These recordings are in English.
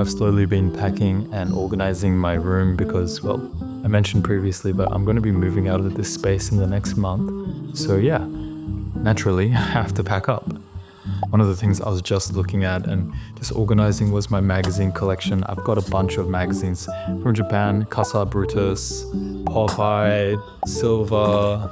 I've slowly been packing and organizing my room because, well, I mentioned previously, but I'm going to be moving out of this space in the next month. So yeah, naturally, I have to pack up. One of the things I was just looking at and just organizing was my magazine collection. I've got a bunch of magazines from Japan: Casa Brutus, Popeye, Silver,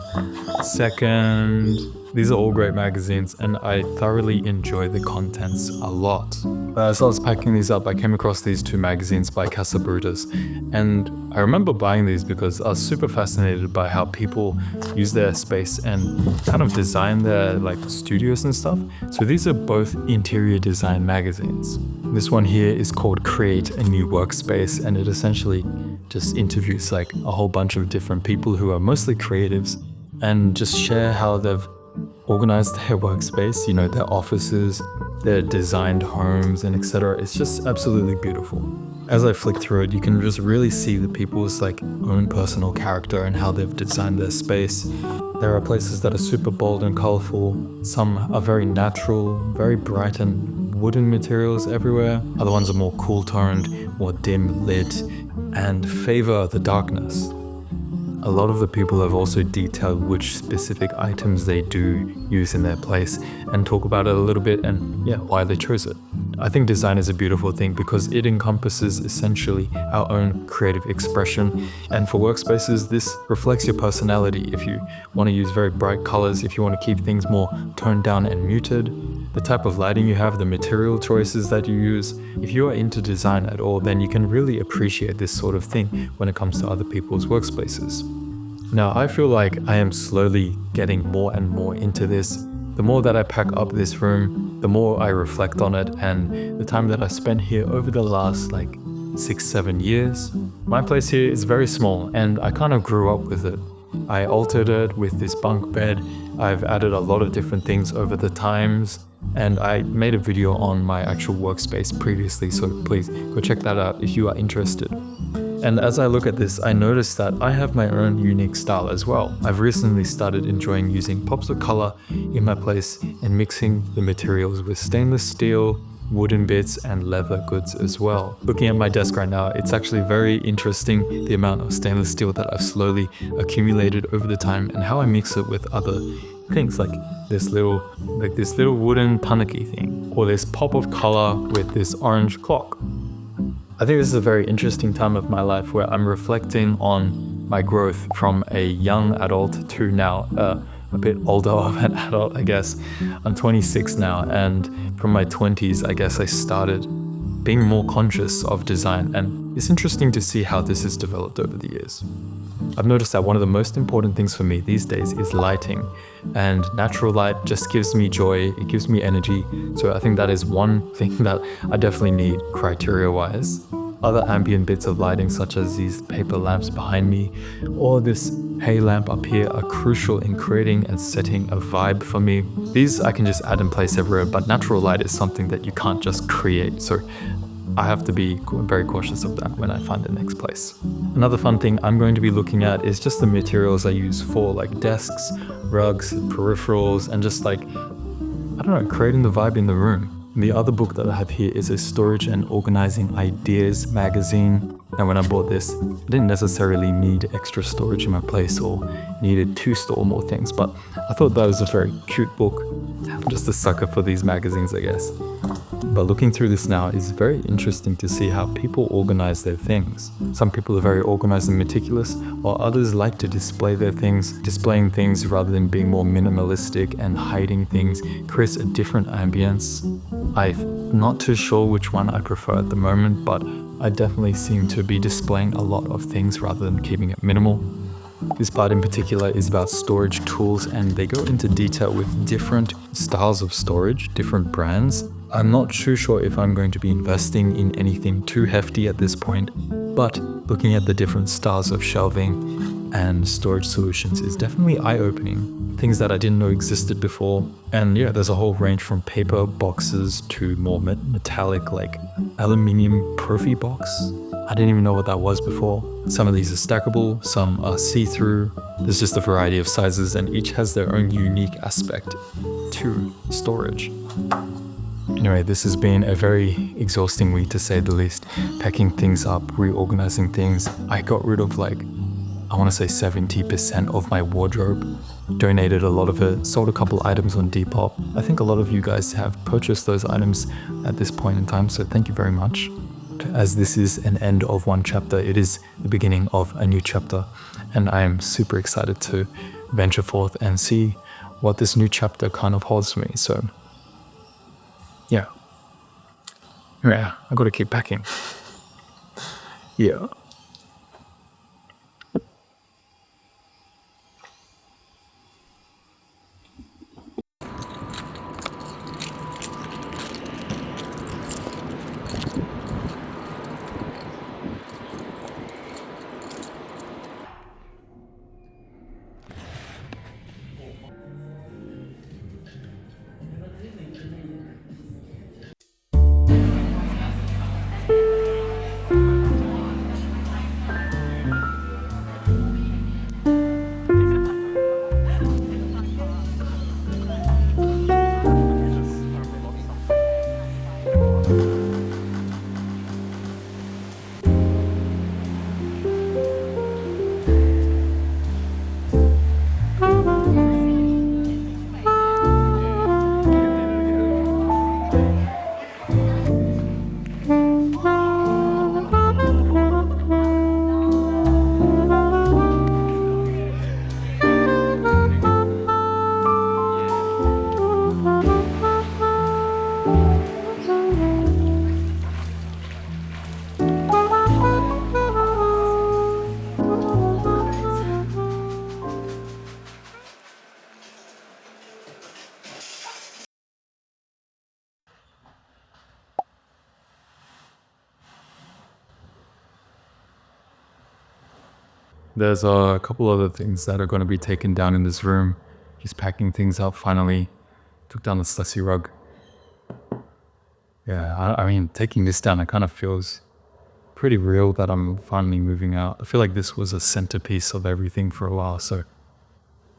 Second. These are all great magazines and I thoroughly enjoy the contents a lot. As I was packing these up, I came across these two magazines by Casa Brutus, and I remember buying these because I was super fascinated by how people use their space and kind of design their studios and stuff. So these are both interior design magazines. This one here is called Create a New Workspace, and it essentially just interviews a whole bunch of different people who are mostly creatives and just share how they've organized their workspace, their offices, their designed homes, and etc. It's just absolutely beautiful. As I flick through it, you can just really see the people's own personal character and how they've designed their space. There are places that are super bold and colorful. Some are very natural, very bright and wooden materials everywhere. Other ones are more cool toned, more dim lit, and favor the darkness. A lot of the people have also detailed which specific items they do use in their place and talk about it a little bit and why they chose it. I think design is a beautiful thing because it encompasses essentially our own creative expression, and for workspaces this reflects your personality. If you want to use very bright colors, if you want to keep things more toned down and muted, the type of lighting you have, the material choices that you use. If you are into design at all, then you can really appreciate this sort of thing when it comes to other people's workspaces. Now, I feel like I am slowly getting more and more into this. The more that I pack up this room, the more I reflect on it, and the time that I spent here over the last 6-7 years. My place here is very small and I kind of grew up with it. I altered it with this bunk bed. I've added a lot of different things over the times, and I made a video on my actual workspace previously, so please go check that out if you are interested. And as I look at this, I noticed that I have my own unique style as well. I've recently started enjoying using pops of color in my place and mixing the materials with stainless steel, wooden bits, and leather goods as well. Looking at my desk right now, it's actually very interesting the amount of stainless steel that I've slowly accumulated over the time and how I mix it with other things like this little wooden tanuki thing, or this pop of color with this orange clock. I think this is a very interesting time of my life where I'm reflecting on my growth from a young adult to now a bit older of an adult, I guess. I'm 26 now, and from my 20s, I guess I started being more conscious of design, and it's interesting to see how this has developed over the years. I've noticed that one of the most important things for me these days is lighting, and natural light just gives me joy, it gives me energy, so I think that is one thing that I definitely need criteria-wise. Other ambient bits of lighting such as these paper lamps behind me or this hay lamp up here are crucial in creating and setting a vibe for me. These I can just add and place everywhere, but natural light is something that you can't just create, so I have to be very cautious of that when I find the next place. Another fun thing I'm going to be looking at is just the materials I use for desks, rugs, peripherals, and just creating the vibe in the room. The other book that I have here is a Storage and Organizing Ideas magazine. Now when I bought this, I didn't necessarily need extra storage in my place or needed to store more things, but I thought that was a very cute book. I'm just a sucker for these magazines, I guess. But looking through this now is very interesting to see how people organize their things. Some people are very organized and meticulous, while others like to display their things. Displaying things rather than being more minimalistic and hiding things creates a different ambience. I'm not too sure which one I prefer at the moment, but I definitely seem to be displaying a lot of things rather than keeping it minimal. This part in particular is about storage tools, and they go into detail with different styles of storage, different brands. I'm not too sure if I'm going to be investing in anything too hefty at this point, but looking at the different styles of shelving and storage solutions is definitely eye-opening. Things that I didn't know existed before. And yeah, there's a whole range from paper boxes to more metallic aluminium Profi box. I didn't even know what that was before. Some of these are stackable, some are see-through. There's just a variety of sizes and each has their own unique aspect to storage. Anyway, this has been a very exhausting week to say the least. Packing things up, reorganizing things. I got rid of like, I want to say 70% of my wardrobe. Donated a lot of it, sold a couple items on Depop. I think a lot of you guys have purchased those items at this point in time, so thank you very much. As this is an end of one chapter, it is the beginning of a new chapter, and I am super excited to venture forth and see what this new chapter kind of holds for me. So yeah, I gotta keep packing. Yeah. There's a couple other things that are going to be taken down in this room. Just packing things up finally. Took down the Stussy rug. Yeah, I mean, taking this down, it kind of feels pretty real that I'm finally moving out. I feel like this was a centerpiece of everything for a while, so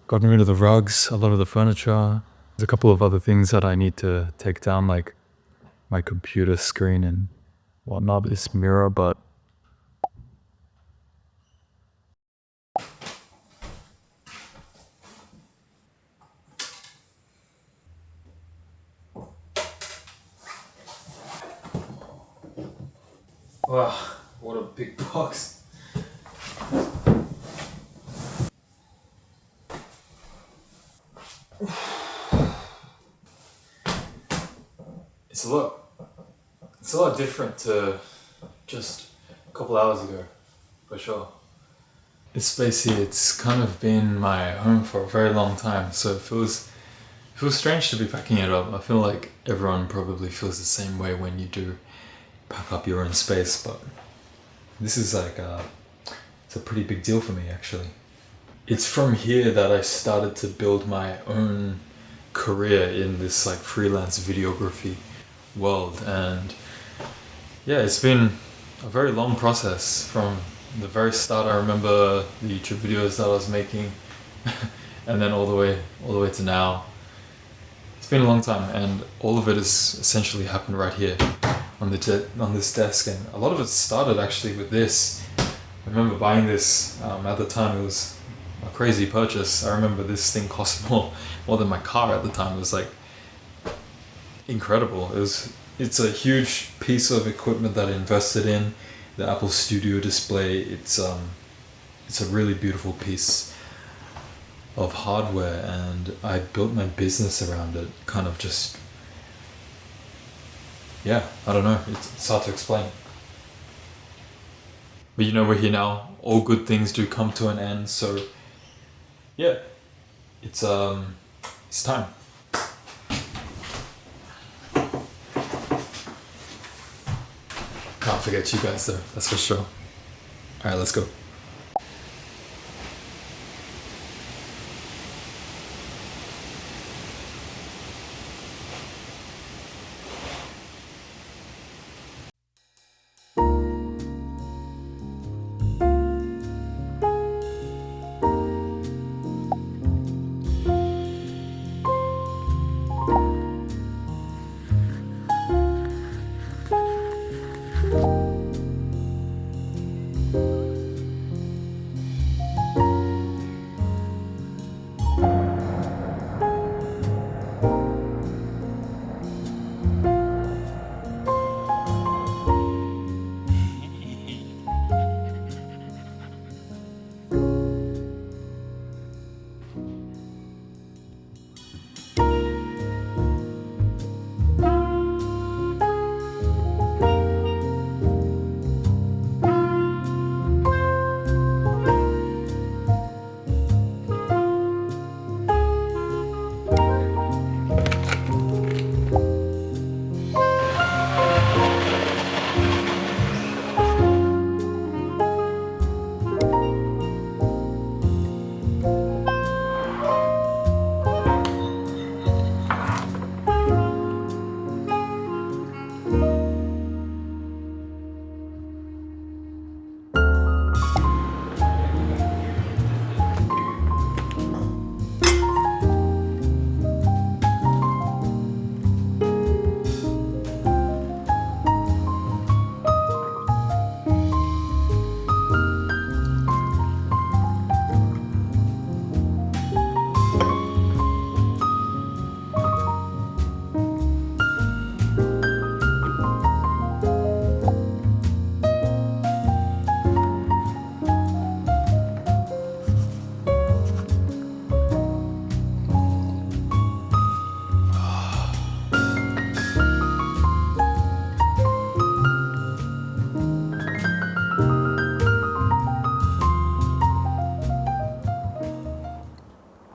gotten rid of the rugs, a lot of the furniture. There's a couple of other things that I need to take down, like my computer screen and whatnot, this mirror, but wow, what a big box. It's a lot different to just a couple hours ago, for sure. This space here, it's kind of been my home for a very long time, so it feels strange to be packing it up. I feel like everyone probably feels the same way when you do pack up your own space, but this is like it's a pretty big deal for me actually. It's from here that I started to build my own career in this like freelance videography world, and yeah, it's been a very long process from the very start. I remember the YouTube videos that I was making and then all the way to now. It's been a long time, and all of it has essentially happened right here on this desk, and a lot of it started actually with this. I remember buying this at the time. It was a crazy purchase. I remember this thing cost more than my car at the time. It was like incredible. It's a huge piece of equipment that I invested in. The Apple Studio display. It's a really beautiful piece of hardware, and I built my business around it. Kind of just, yeah, I don't know. It's hard to explain. But you know, we're here now. All good things do come to an end. So yeah, it's time. Can't forget you guys though, that's for sure. Alright, let's go.